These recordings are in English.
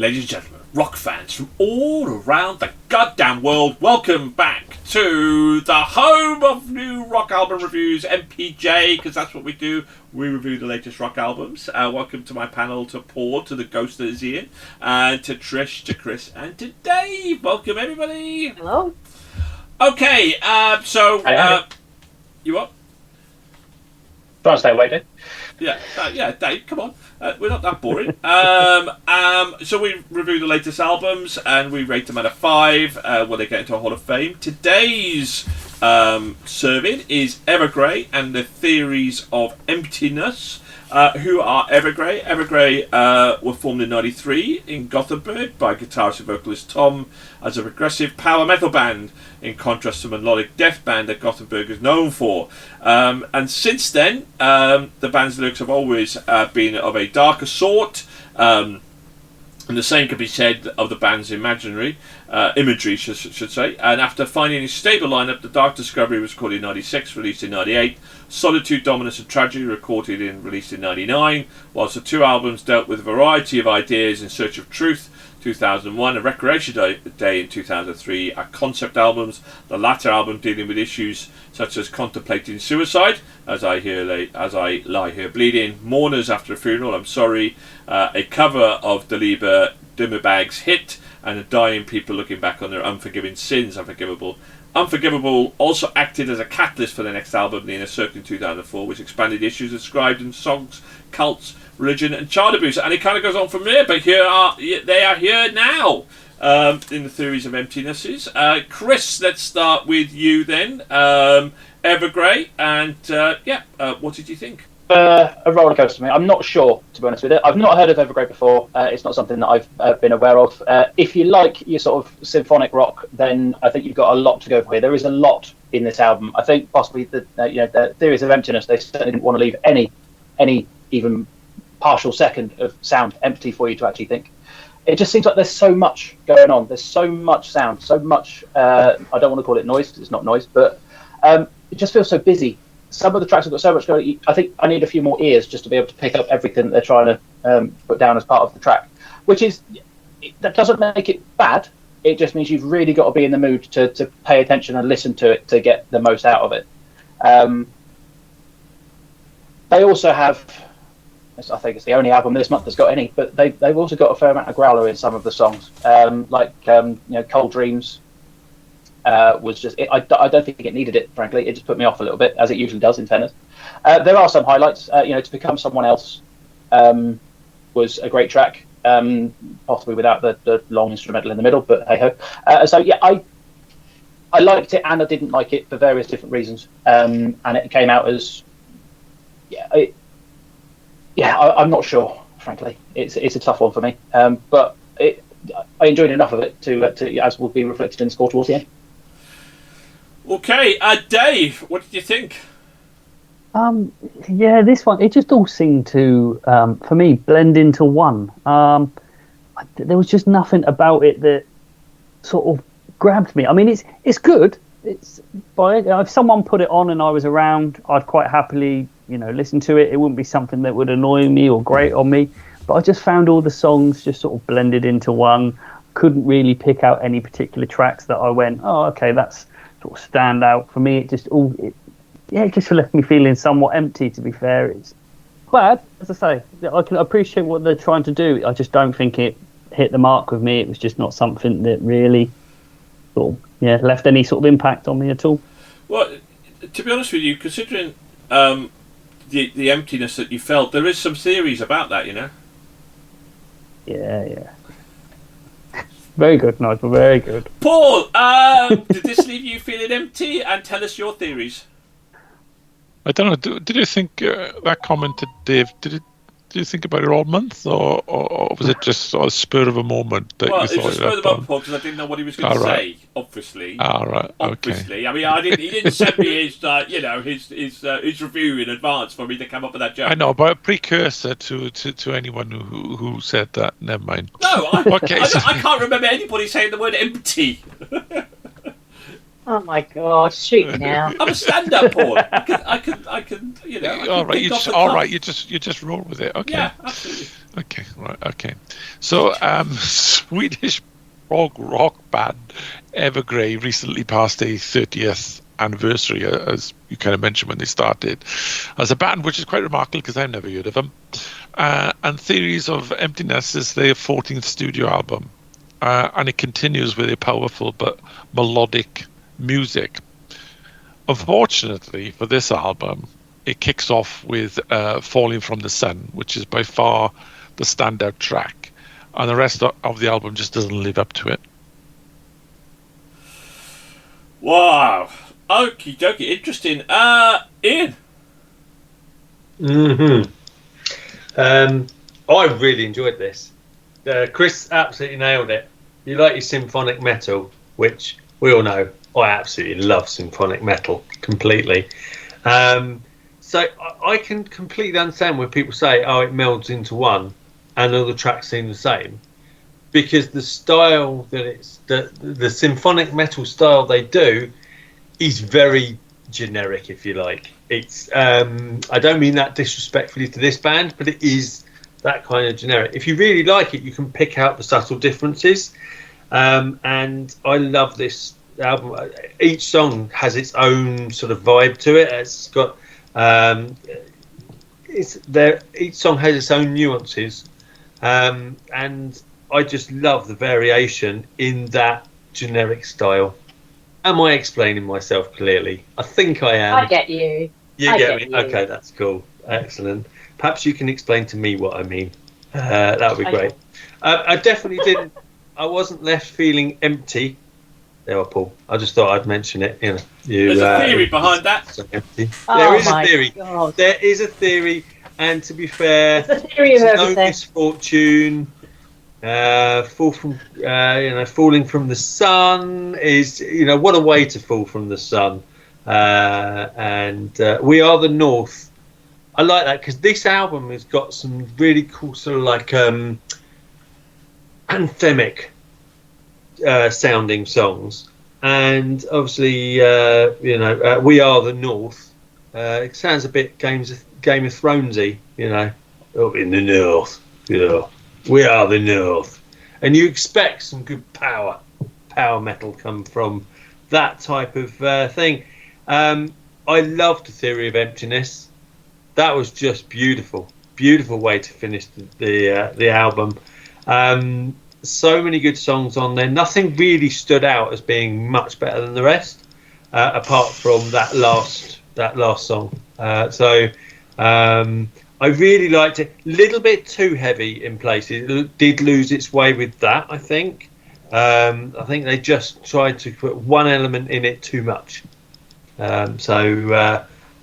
Ladies and gentlemen, rock fans from all around the goddamn world, welcome back to the home of new rock album reviews, MPJ, because that's what we do. We review the latest rock albums. Welcome to my panel, to Paul, to the ghost that is Ian, and to Trish, to Chris, and to Dave. Welcome, everybody. Hello. Okay, you what? Try and stay awake, Dave. Yeah, Dave, come on. We're not that boring. So we review the latest albums and we rate them out of 5 when they get into a Hall of Fame. Today's serving is Evergrey and the Theories of Emptiness. Who are Evergrey? Evergrey were formed in '93 in Gothenburg by guitarist and vocalist Tom as a progressive power metal band, in contrast to the melodic death band that Gothenburg is known for. And since then, the band's lyrics have always been of a darker sort. And the same can be said of the band's imagery, should say. And after finding a stable lineup, The Dark Discovery was recorded in '96, released in '98. Solitude, Dominance and Tragedy recorded and released in '99. Whilst the two albums dealt with a variety of ideas in search of truth. 2001, A Recreation Day in 2003 are concept albums. The latter album dealing with issues such as contemplating suicide, as I lie here bleeding, mourners after a funeral, I'm sorry, a cover of Deliber Dimmerbag's hit, and a dying people looking back on their unforgiving sins, Unforgivable. Unforgivable also acted as a catalyst for the next album, The Inner Circle, in 2004, which expanded issues described in songs, cults, religion and child abuse, and it kind of goes on from there, but they are here now in the Theories of Emptinesses. Chris, let's start with you then. Evergrey, and what did you think? A roller coaster for me. I'm not sure, to be honest with it. I've not heard of Evergrey before. It's not something that I've been aware of. If you like your sort of symphonic rock, then I think you've got a lot to go for here. There is a lot in this album. I think possibly the Theories of Emptiness, they certainly didn't want to leave any even partial second of sound empty for you to actually think. It just seems like there's so much going on. There's so much sound, so much. I don't want to call it noise because it's not noise, but it just feels so busy. Some of the tracks have got so much going. I think I need a few more ears just to be able to pick up everything that they're trying to put down as part of the track. That doesn't make it bad. It just means you've really got to be in the mood to pay attention and listen to it to get the most out of it. They also have, I think it's the only album this month that's got any, but they've also got a fair amount of growler in some of the songs, Cold Dreams. Was just I don't think it needed it, frankly. It just put me off a little bit, as it usually does in fairness. There are some highlights. To Become Someone Else was a great track, possibly without the long instrumental in the middle, but hey ho. I liked it and I didn't like it for various different reasons, and it came out as I'm not sure, frankly. It's a tough one for me, but I enjoyed enough of it to as will be reflected in the score towards the end. Okay, Dave, what did you think? This one, it just all seemed to, for me, blend into one. There was just nothing about it that sort of grabbed me. I mean, it's good. If someone put it on and I was around, I'd quite happily, listen to it. It wouldn't be something that would annoy me or grate on me. But I just found all the songs just sort of blended into one. Couldn't really pick out any particular tracks that I went, oh, okay, that's sort of stand out for me. It just left me feeling somewhat empty, to be fair. It's bad, as I say. I can appreciate what they're trying to do. I just don't think it hit the mark with me. It was just not something that really sort of, left any sort of impact on me at all. Well, to be honest with you, considering the emptiness that you felt, there is some theories about that, Yeah. Very good, Nigel, very good. Paul, did this leave you feeling empty? And tell us your theories. I don't know, did you think that comment that Dave, did you think about it all month, or was it just sort of spur of a moment that you thought? Well, it was a spur of the moment, Paul, because I didn't know what he was going to say, obviously. Right, obviously. Okay. I mean, he didn't send me his review in advance for me to come up with that joke. I know, but a precursor to anyone who said that. Never mind. No, I can't remember anybody saying the word empty. Oh my God! Shoot now. I'm a stand-up, Paul. I can. All right, you just roll with it. Okay. Yeah, absolutely. Okay, right, okay. So, Swedish prog rock band Evergrey recently passed a 30th anniversary, as you kind of mentioned when they started, as a band, which is quite remarkable because I've never heard of them. And Theories of Emptiness is their 14th studio album, and it continues with a powerful but melodic music. Unfortunately for this album, it kicks off with Falling from the Sun, which is by far the standout track, and the rest of the album just doesn't live up to it. Wow. Okie dokie. Interesting. Ian. I really enjoyed this. Chris absolutely nailed it. You like your symphonic metal, which we all know I absolutely love symphonic metal completely. So I can completely understand when people say, oh, it melds into one and all the tracks seem the same, because the style that it's the symphonic metal style they do is very generic, if you like. It's I don't mean that disrespectfully to this band, but it is that kind of generic. If you really like it, you can pick out the subtle differences, and I love this album. Each song has its own sort of vibe to it. It's got each song has its own nuances, and I just love the variation in that generic style. Am I explaining myself clearly? I think I am. I get you. You get me? You. Okay, that's cool. Excellent. Perhaps you can explain to me what I mean. That would be great. I definitely didn't. I wasn't left feeling empty. There, Paul. I just thought I'd mention it. There's a theory behind that. Empty. There is a theory. God. There is a theory, and to be fair, it's a theory of everything. No misfortune. Falling from the sun is, what a way to fall from the sun. And We Are the North. I like that because this album has got some really cool sort of like anthemic sounding songs, and obviously We Are the North. It sounds a bit Game of Thronesy, up in the north. Yeah. We are the North, and you expect some good power metal come from that type of thing. I loved the Theory of Emptiness. That was just beautiful way to finish the album. So many good songs on there. Nothing really stood out as being much better than the rest, apart from that last song. I really liked it. A little bit too heavy in places. It did lose its way with that, I think. I think they just tried to put one element in it too much.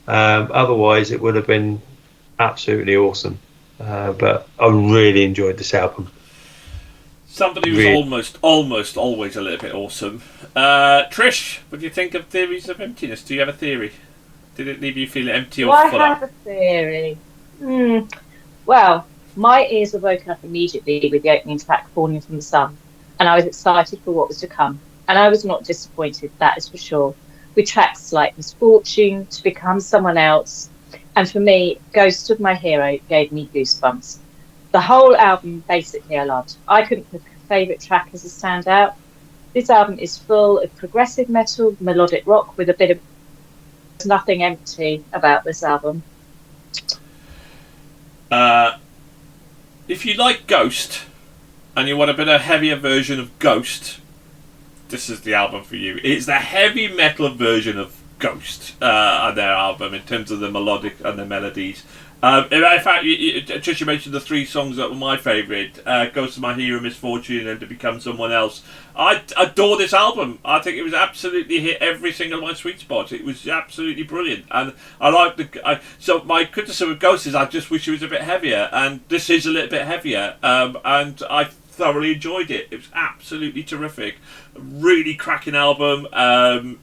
Otherwise, it would have been absolutely awesome. But I really enjoyed this album. Somebody who's almost always a little bit awesome. Trish, what do you think of Theories of Emptiness? Do you have a theory? Did it leave you feeling empty or full I have a theory. Well, my ears were woken up immediately with the opening track, Falling from the Sun, and I was excited for what was to come. And I was not disappointed, that is for sure. With tracks like Misfortune, To Become Someone Else, and for me, Ghost of My Hero gave me goosebumps. The whole album, basically, I loved. I couldn't pick a favourite track as a standout. This album is full of progressive metal, melodic rock, with a bit of... There's nothing empty about this album. If you like Ghost and you want a bit of a heavier version of Ghost, this is the album for you. It's the heavy metal version of Ghost on their album in terms of the melodic and the melodies. In fact, you mentioned the three songs that were my favourite: Ghost of My Hero, Misfortune, and To Become Someone Else. I adore this album. I think it was absolutely hit every single of my sweet spots. It was absolutely brilliant, and I like so my criticism of Ghost is I just wish it was a bit heavier, and this is a little bit heavier, and I thoroughly enjoyed it. It was absolutely terrific, really cracking album.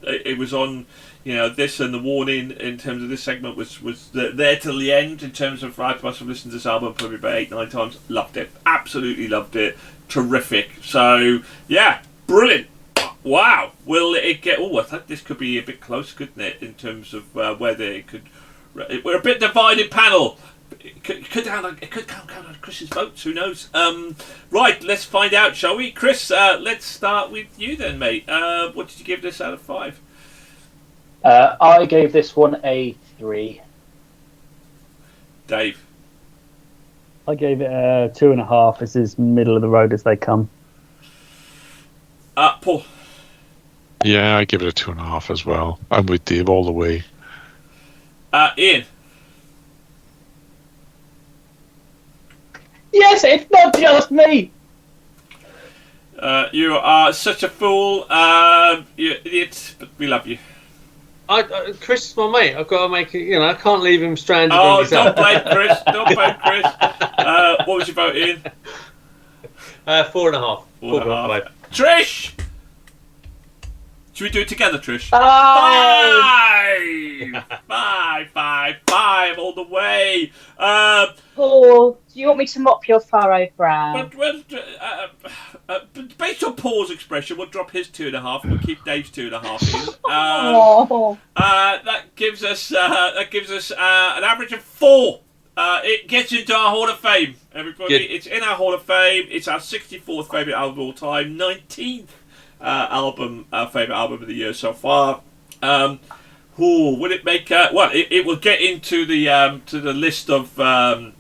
It was on. This and The Warning in terms of this segment was there till the end in terms of I must have listened to this album probably about 8-9 times. Loved it. Absolutely loved it. Terrific. So, yeah, brilliant. Wow. Will it get... I think this could be a bit close, couldn't it, in terms of whether it could... We're a bit divided panel. it could count on Chris's votes. Who knows? Right, let's find out, shall we? Chris, let's start with you then, mate. What did you give this out of 5? I gave this one a 3. Dave. I gave it a 2.5. This is middle of the road as they come. Paul. Yeah, I give it a 2.5 as well. I'm with Dave all the way. Ian. Yes, it's not just me. You are such a fool. You idiot, but we love you. Chris is my mate. I've got to make it. I can't leave him stranded. Oh, on his don't own. blame Chris. Don't blame Chris. What was your vote, Ian? 4.5. 4.5. Trish. Should we do it together, Trish? 5. 5 all the way. Paul, do you want me to mop your furrowed brow? Based on Paul's expression, we'll drop his 2.5. We'll keep Dave's 2.5 in. That gives us an average of 4. It gets into our Hall of Fame, everybody. Good. It's in our Hall of Fame. It's our 64th favourite album of all time, 19th favourite album of the year so far. Will it make? It will get into the list of wild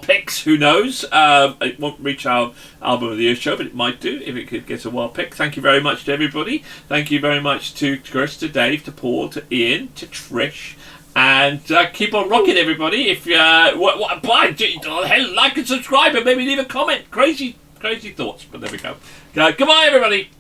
picks. Who knows? It won't reach our album of the year show, but it might do if it gets a wild pick. Thank you very much to everybody. Thank you very much to Chris, to Dave, to Paul, to Ian, to Trish. And keep on rocking, everybody. If hell, like and subscribe, and maybe leave a comment. Crazy thoughts, but there we go. Goodbye, everybody.